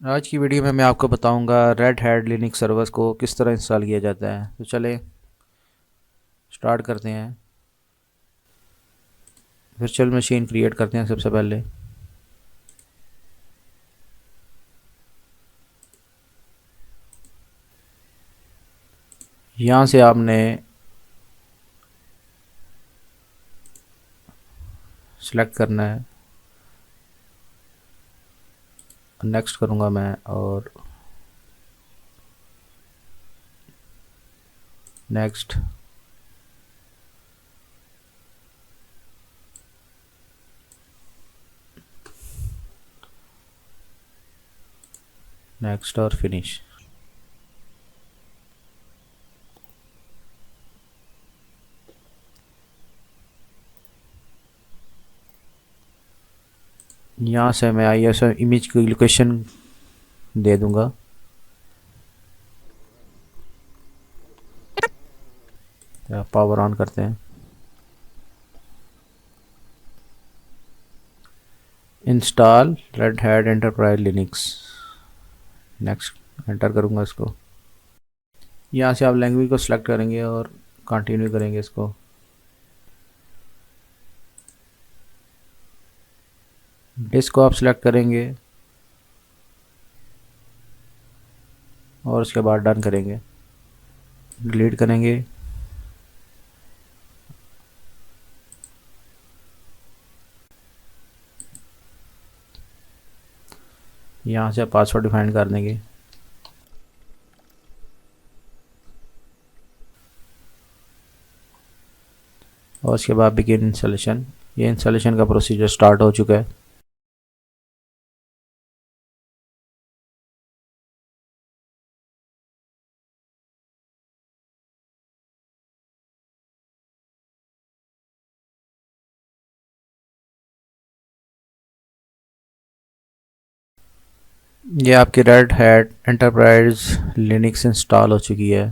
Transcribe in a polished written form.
आज की वीडियो में मैं आपको बताऊंगा रेड हैट लिनक्स सर्वर्स को किस तरह इंस्टॉल किया जाता है। तो चले स्टार्ट करते हैं। वर्चुअल मशीन क्रिएट करते हैं सबसे पहले। यहाँ से आपने सेलेक्ट करना है। नेक्स्ट करूँगा मैं और नेक्स्ट। नेक्स्ट और फिनिश। यहाँ से मैं ISO इमेज की लोकेशन दे दूँगा। पावर ऑन करते हैं। Install red hat enterprise Linux. Next enter करूँगा इसको। यहाँ से आप लैंग्वेज को सिलेक्ट करेंगे और कंटिन्यू करेंगे इसको। डिस्क को आप सिलेक्ट करेंगे और उसके बाद डन करेंगे। डिलीट करेंगे। यहाँ से पासवर्ड डिफाइन कर देंगे। और उसके बाद बिगिन इंस्टॉलेशन। ये इंस्टॉलेशन का प्रोसीजर स्टार्ट हो चुका है। ये आपकी red hat enterprise Linux install हो चुकी है।